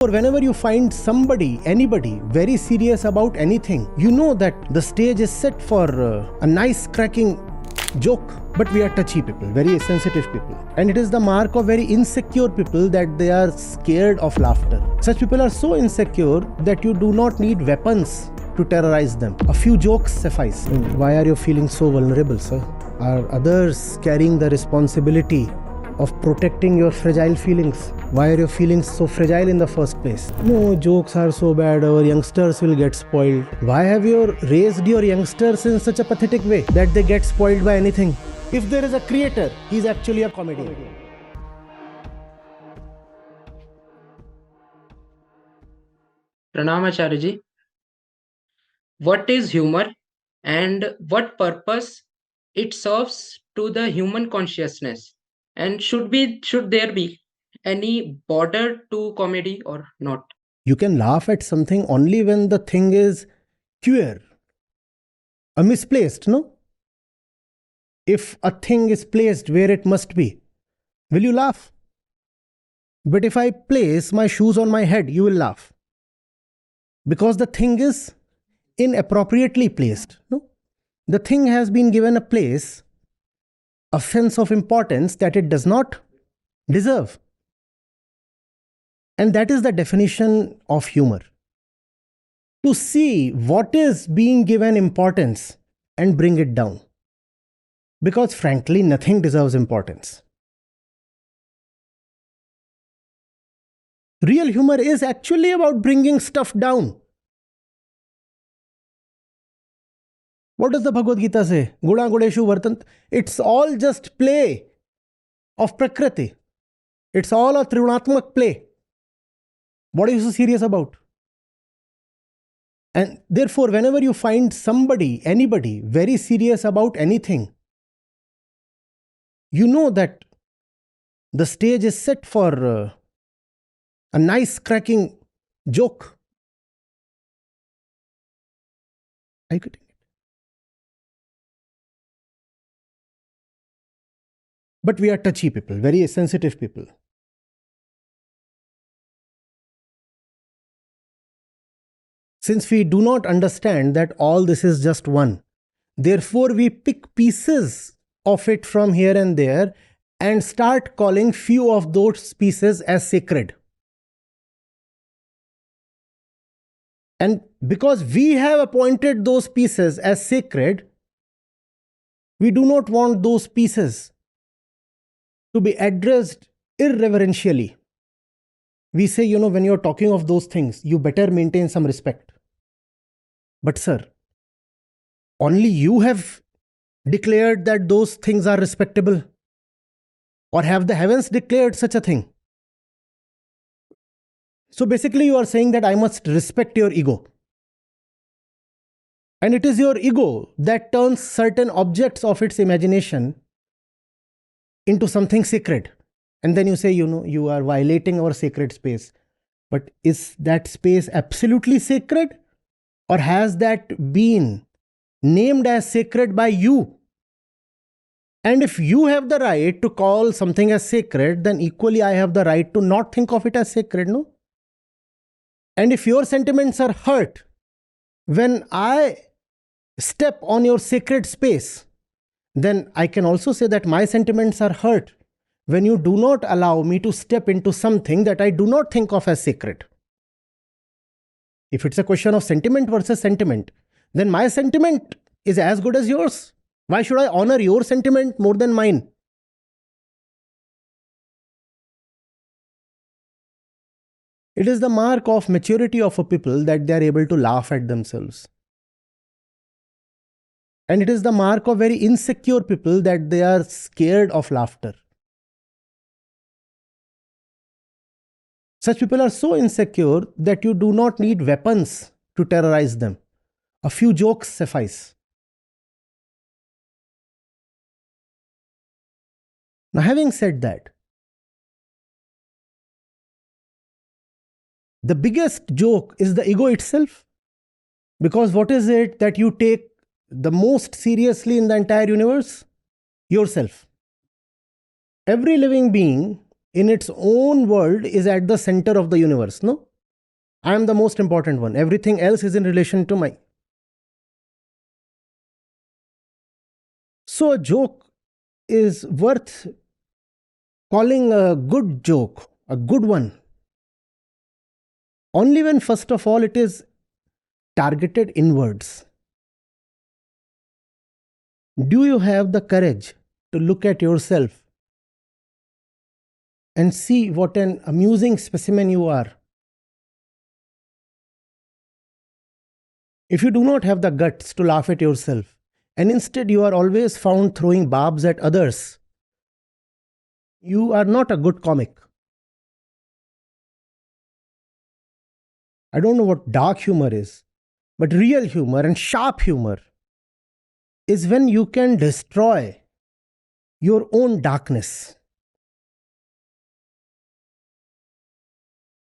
Or whenever you find somebody, anybody, very serious about anything, you know that the stage is set for a nice cracking joke. But we are touchy people, very sensitive people. And it is the mark of very insecure people that they are scared of laughter. Such people are so insecure that you do not need weapons to terrorize them. A few jokes suffice. Why are you feeling so vulnerable, sir? Are others carrying the responsibility of protecting your fragile feelings? Why are your feelings so fragile in the first place? No, jokes are so bad, our youngsters will get spoiled. Why have you raised your youngsters in such a pathetic way that they get spoiled by anything? If there is a creator, he is actually a comedian. Pranam Acharya Ji. What is humor and what purpose it serves to the human consciousness? And should there be any border to comedy or not? You can laugh at something only when the thing is queer, misplaced, no? If a thing is placed where it must be, will you laugh? But if I place my shoes on my head, you will laugh. Because the thing is inappropriately placed, no? The thing has been given a place, a sense of importance that it does not deserve. And that is the definition of humor. To see what is being given importance and bring it down. Because frankly, nothing deserves importance. Real humor is actually about bringing stuff down. What does the Bhagavad Gita say? Guna Gudeshu Vartant. It's all just play of Prakriti. It's all a Trivunatmak play. What are you so serious about? And therefore, whenever you find somebody, anybody, very serious about anything, you know that the stage is set for a nice cracking joke. Are you getting it? But we are touchy people, very sensitive people. Since we do not understand that all this is just one, therefore we pick pieces of it from here and there and start calling few of those pieces as sacred. And because we have appointed those pieces as sacred, we do not want those pieces to be addressed irreverentially. We say, when you're talking of those things, you better maintain some respect. But sir, only you have declared that those things are respectable. Or have the heavens declared such a thing? So basically you are saying that I must respect your ego. And it is your ego that turns certain objects of its imagination into something sacred. And then you say, you are violating our sacred space. But is that space absolutely sacred? Or has that been named as sacred by you? And if you have the right to call something as sacred, then equally I have the right to not think of it as sacred, no? And if your sentiments are hurt when I step on your sacred space, then I can also say that my sentiments are hurt when you do not allow me to step into something that I do not think of as sacred. If it's a question of sentiment versus sentiment, then my sentiment is as good as yours. Why should I honor your sentiment more than mine? It is the mark of maturity of a people that they are able to laugh at themselves. And it is the mark of very insecure people that they are scared of laughter. Such people are so insecure that you do not need weapons to terrorize them. A few jokes suffice. Now, having said that, the biggest joke is the ego itself. Because what is it that you take the most seriously in the entire universe? Yourself. Every living being in its own world is at the center of the universe, no? I am the most important one. Everything else is in relation to my. So a joke is worth calling a good joke, a good one, only when, first of all, it is targeted inwards. Do you have the courage to look at yourself and see what an amusing specimen you are? If you do not have the guts to laugh at yourself, and instead you are always found throwing barbs at others, you are not a good comic. I don't know what dark humor is, but real humor and sharp humor is when you can destroy your own darkness.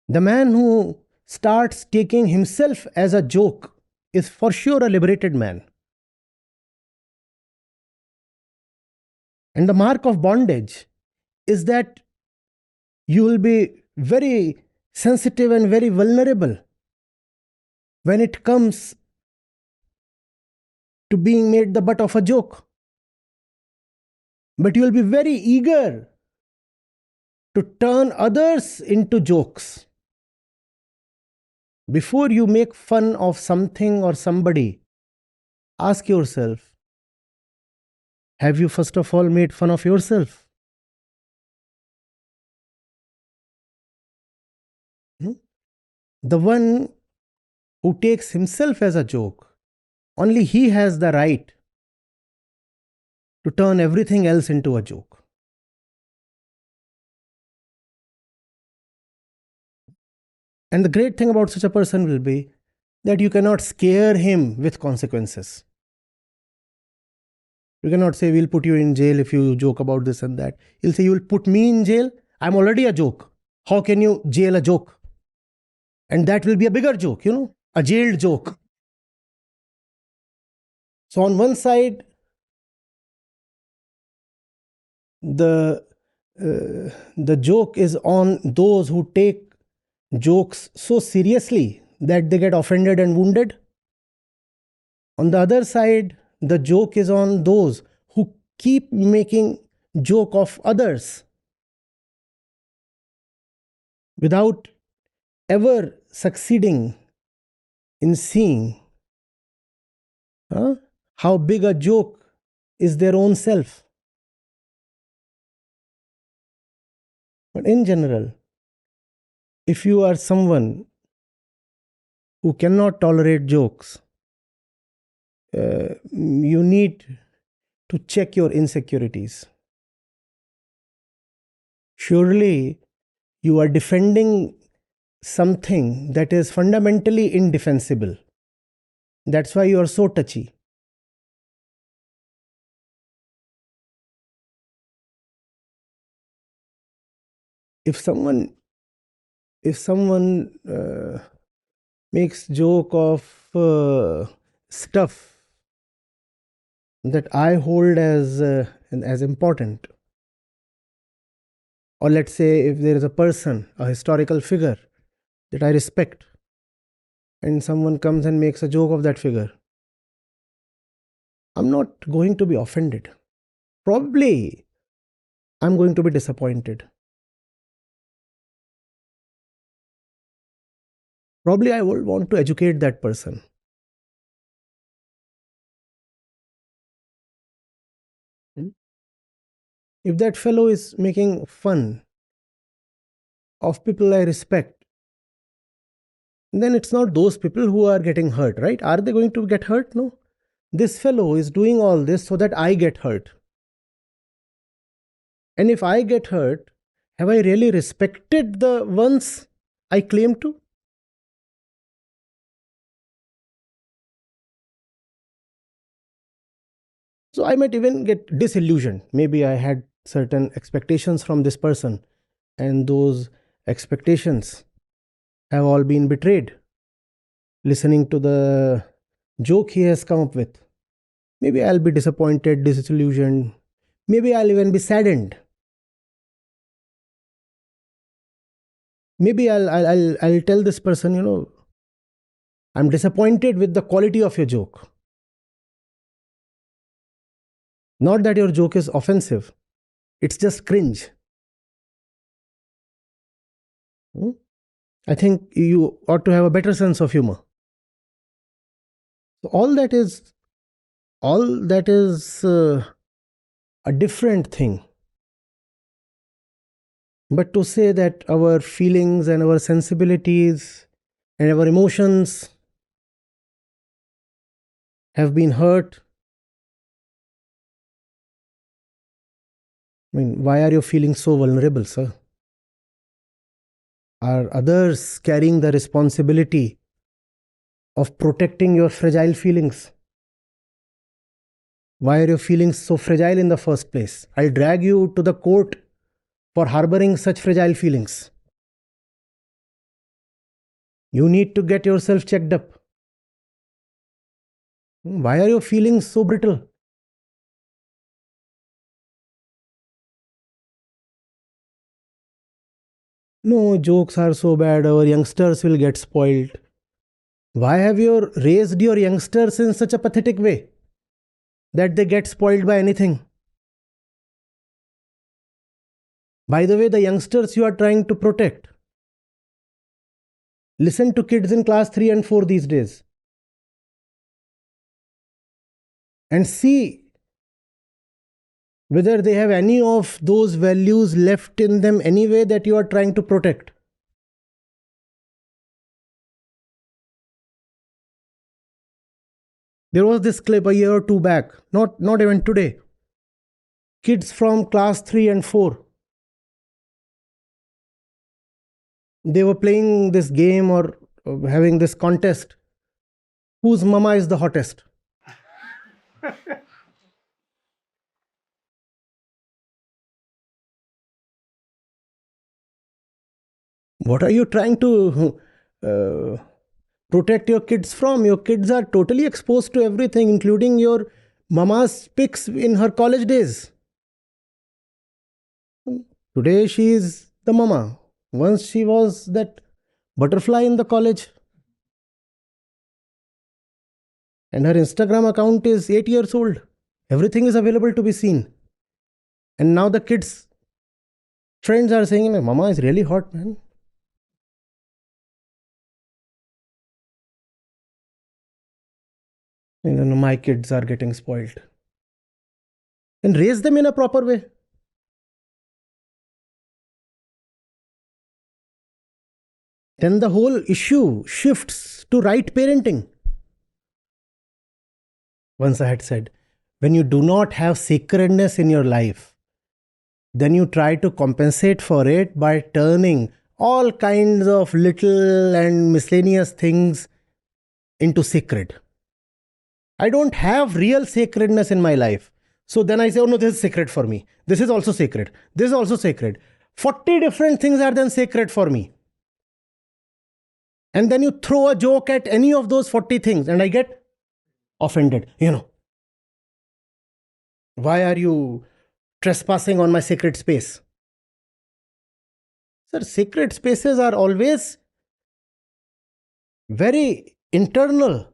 The man who starts taking himself as a joke is for sure a liberated man. And the mark of bondage is that you will be very sensitive and very vulnerable when it comes to being made the butt of a joke. But you will be very eager to turn others into jokes. Before you make fun of something or somebody, ask yourself, have you first of all made fun of yourself? The one who takes himself as a joke, only he has the right to turn everything else into a joke. And the great thing about such a person will be that you cannot scare him with consequences. You cannot say, we'll put you in jail if you joke about this and that. He'll say, you will put me in jail? I'm already a joke. How can you jail a joke? And that will be a bigger joke, a jailed joke. So on one side, the joke is on those who take jokes so seriously that they get offended and wounded. On the other side, the joke is on those who keep making joke of others without ever succeeding in seeing how big a joke is their own self. But in general, if you are someone who cannot tolerate jokes, you need to check your insecurities. Surely you are defending something that is fundamentally indefensible. That's why you are so touchy. If someone makes joke of stuff that I hold as important, or let's say if there is a person, a historical figure that I respect, and someone comes and makes a joke of that figure, I'm not going to be offended. Probably I'm going to be disappointed. Probably I will want to educate that person. If that fellow is making fun of people I respect, then it's not those people who are getting hurt, right? Are they going to get hurt? No. This fellow is doing all this so that I get hurt. And if I get hurt, have I really respected the ones I claim to? So I might even get disillusioned. Maybe I had certain expectations from this person, and those expectations have all been betrayed. Listening to the joke he has come up with, maybe I'll be disappointed, disillusioned. Maybe I'll even be saddened. Maybe I'll tell this person, I'm disappointed with the quality of your joke. Not that your joke is offensive, it's just cringe. Hmm? I think you ought to have a better sense of humor. So all that is a different thing. But to say that our feelings and our sensibilities and our emotions have been hurt. I mean, why are you feeling so vulnerable, sir? Are others carrying the responsibility of protecting your fragile feelings? Why are your feelings so fragile in the first place? I'll drag you to the court for harboring such fragile feelings. You need to get yourself checked up. Why are your feelings so brittle? No, jokes are so bad, our youngsters will get spoiled. Why have you raised your youngsters in such a pathetic way that they get spoiled by anything? By the way, the youngsters you are trying to protect, listen to kids in class 3 and 4 these days and see whether they have any of those values left in them anyway that you are trying to protect. There was this clip a year or two back, not even today. Kids from class 3 and 4, they were playing this game or having this contest, whose mama is the hottest. What are you trying to protect your kids from? Your kids are totally exposed to everything, including your mama's pics in her college days. Today she is the mama. Once she was that butterfly in the college. And her Instagram account is 8 years old. Everything is available to be seen. And now the kids' friends are saying, Mama is really hot, man. My kids are getting spoiled. And raise them in a proper way. Then the whole issue shifts to right parenting. Once I had said, when you do not have sacredness in your life, then you try to compensate for it by turning all kinds of little and miscellaneous things into sacred. I don't have real sacredness in my life. So then I say, oh no, this is sacred for me. This is also sacred. This is also sacred. 40 different things are then sacred for me. And then you throw a joke at any of those 40 things and I get offended. Why are you trespassing on my sacred space? Sir, sacred spaces are always very internal.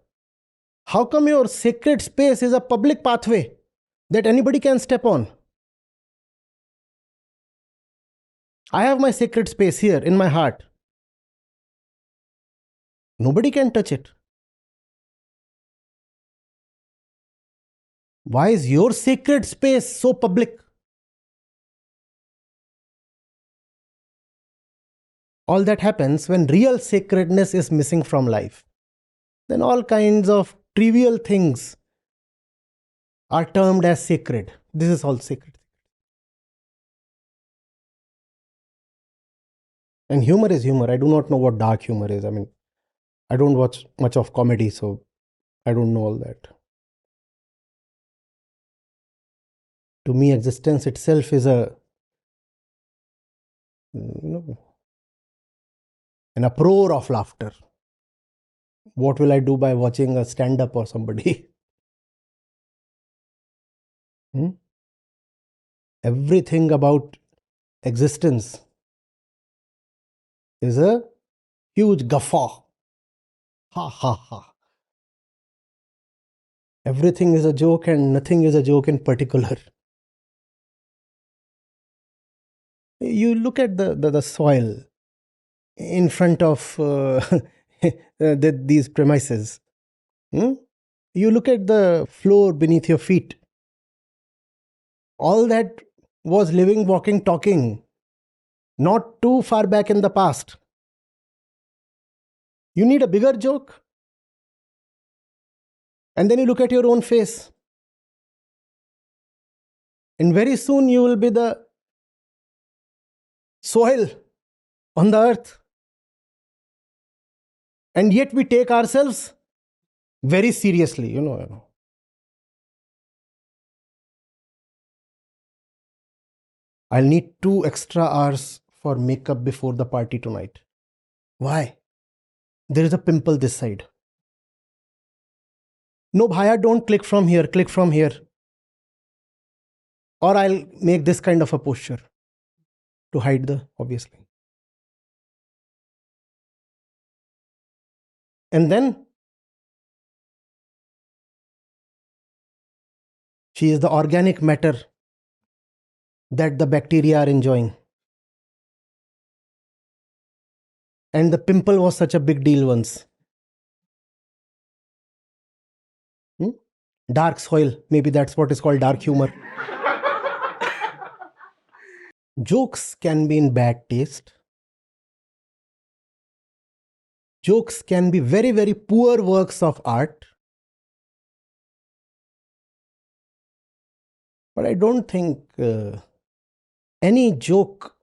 How come your sacred space is a public pathway that anybody can step on? I have my sacred space here in my heart. Nobody can touch it. Why is your sacred space so public? All that happens when real sacredness is missing from life. Then all kinds of trivial things are termed as sacred. This is all sacred. And humor is humor. I do not know what dark humor is. I mean, I don't watch much of comedy, so I don't know all that. To me, existence itself is an uproar of laughter. What will I do by watching a stand-up or somebody? Everything about existence is a huge guffaw. Ha ha ha. Everything is a joke and nothing is a joke in particular. You look at the soil in front of these premises. Hmm? You look at the floor beneath your feet. All that was living, walking, talking, not too far back in the past. You need a bigger joke. And then you look at your own face. And very soon you will be the soil on the earth. And yet we take ourselves very seriously, you know. I'll need 2 extra hours for makeup before the party tonight. Why? There is a pimple this side. No, bhaiya, don't click from here, click from here. Or I'll make this kind of a posture to hide the, obviously. And then she is the organic matter that the bacteria are enjoying. And the pimple was such a big deal once. Dark soil, maybe that's what is called dark humor. Jokes can be in bad taste. Jokes can be very, very poor works of art. But I don't think any joke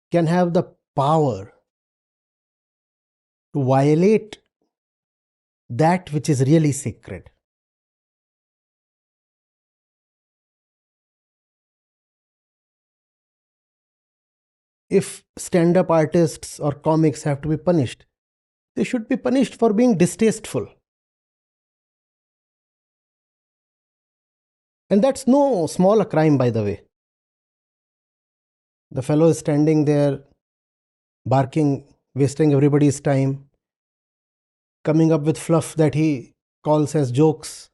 can have the power to violate that which is really sacred. If stand-up artists or comics have to be punished, they should be punished for being distasteful. And that's no small a crime, by the way. The fellow is standing there, barking, wasting everybody's time, coming up with fluff that he calls as jokes.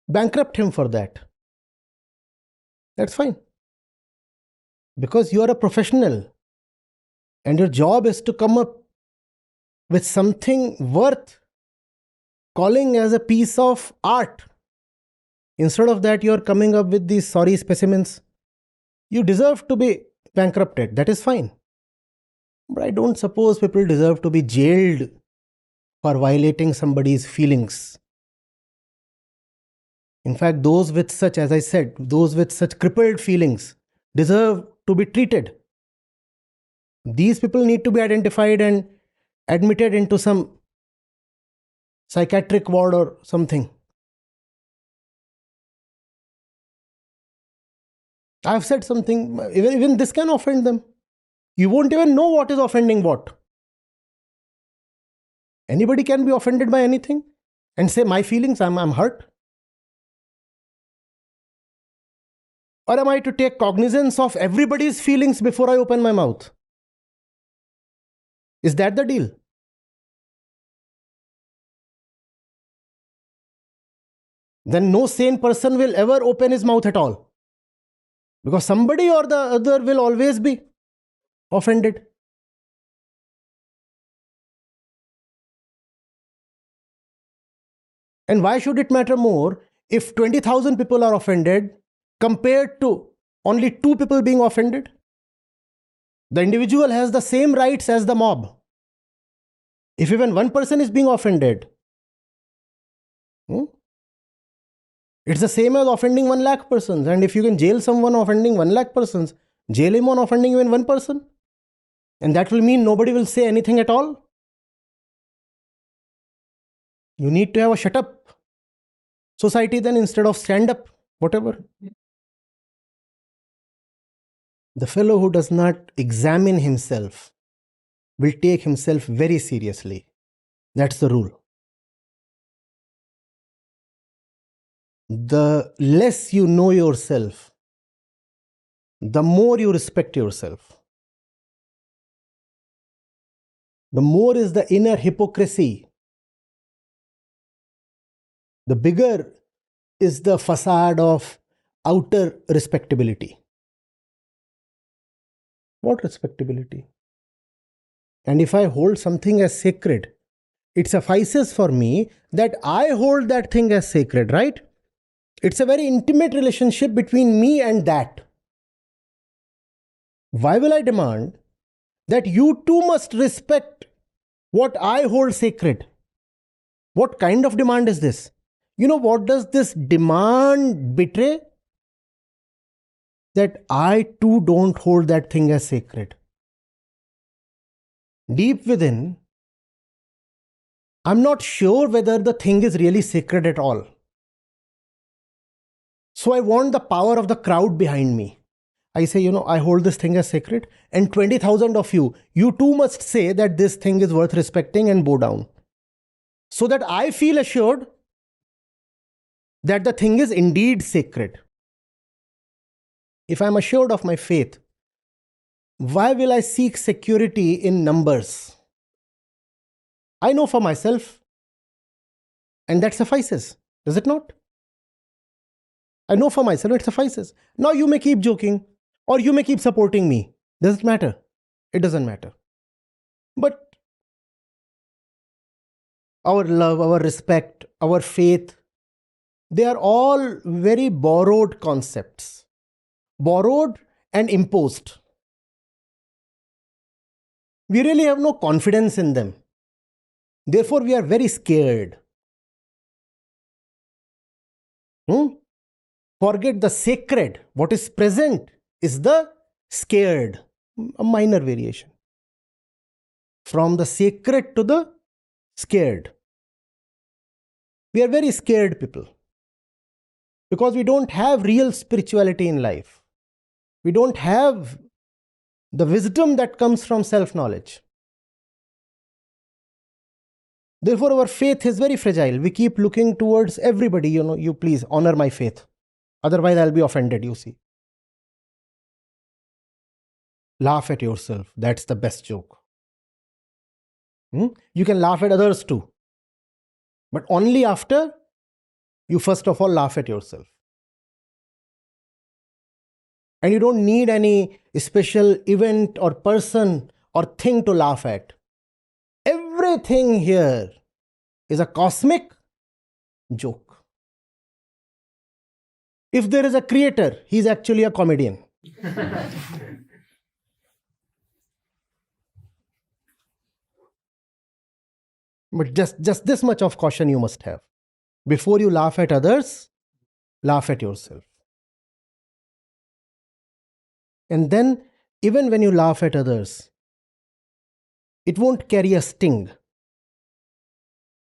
Bankrupt him for that. That's fine. Because you are a professional and your job is to come up with something worth calling as a piece of art. Instead of that, you are coming up with these sorry specimens. You deserve to be bankrupted. That is fine. But I don't suppose people deserve to be jailed for violating somebody's feelings. In fact, those with such, as I said, those with such crippled feelings deserve to be treated. These people need to be identified and admitted into some psychiatric ward or something. I've said something, even this can offend them. You won't even know what is offending what. Anybody can be offended by anything and say, my feelings, I'm hurt. Or am I to take cognizance of everybody's feelings before I open my mouth? Is that the deal? Then no sane person will ever open his mouth at all. Because somebody or the other will always be offended. And why should it matter more if 20,000 people are offended compared to only 2 people being offended? The individual has the same rights as the mob. If even 1 person is being offended, it's the same as offending 1 lakh persons. And if you can jail someone offending 1 lakh persons, jail him on offending even 1 person. And that will mean nobody will say anything at all. You need to have a shut up society then instead of stand up, whatever. The fellow who does not examine himself will take himself very seriously. That's the rule. the less you know yourself, the more you respect yourself. The more is the inner hypocrisy, the bigger is the facade of outer respectability. What respectability? And if I hold something as sacred, it suffices for me that I hold that thing as sacred, right? It's a very intimate relationship between me and that. Why will I demand that you too must respect what I hold sacred? What kind of demand is this? You know, what does this demand betray? That I too don't hold that thing as sacred. Deep within, I'm not sure whether the thing is really sacred at all. So I want the power of the crowd behind me. I say, I hold this thing as sacred, and 20,000 of you too must say that this thing is worth respecting and bow down. So that I feel assured that the thing is indeed sacred. If I'm assured of my faith, why will I seek security in numbers? I know for myself, and that suffices, does it not? I know for myself, it suffices. Now you may keep joking, or you may keep supporting me. Does it matter? It doesn't matter. But our love, our respect, our faith, they are all very borrowed concepts. Borrowed and imposed. We really have no confidence in them. Therefore, we are very scared. Forget the sacred. What is present is the scared. A minor variation. From the sacred to the scared. We are very scared people. Because we don't have real spirituality in life. We don't have the wisdom that comes from self-knowledge. Therefore, our faith is very fragile. We keep looking towards everybody, you please honor my faith. Otherwise, I'll be offended, you see. Laugh at yourself. That's the best joke. You can laugh at others too. But only after you first of all laugh at yourself. And you don't need any special event or person or thing to laugh at. Everything here is a cosmic joke. If there is a creator, he is actually a comedian. But just this much of caution you must have. Before you laugh at others, laugh at yourself. And then, even when you laugh at others, it won't carry a sting.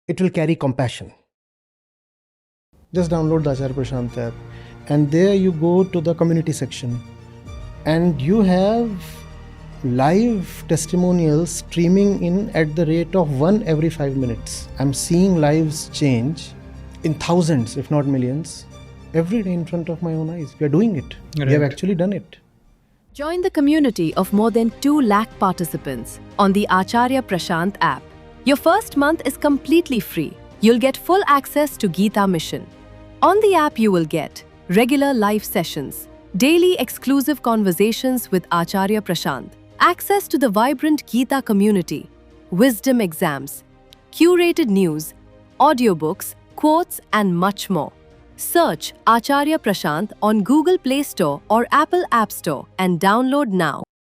It will carry compassion. Just download the Acharya Prashant app, and there you go to the community section, and you have live testimonials streaming in at the rate of 1 every 5 minutes. I'm seeing lives change in thousands, if not millions, every day in front of my own eyes. We are doing it. Right. We have actually done it. Join the community of more than 2 lakh participants on the Acharya Prashant app. Your first month is completely free. You'll get full access to Gita Mission. On the app, you will get regular live sessions, daily exclusive conversations with Acharya Prashant, access to the vibrant Gita community, wisdom exams, curated news, audiobooks, quotes, and much more. Search Acharya Prashant on Google Play Store or Apple App Store and download now.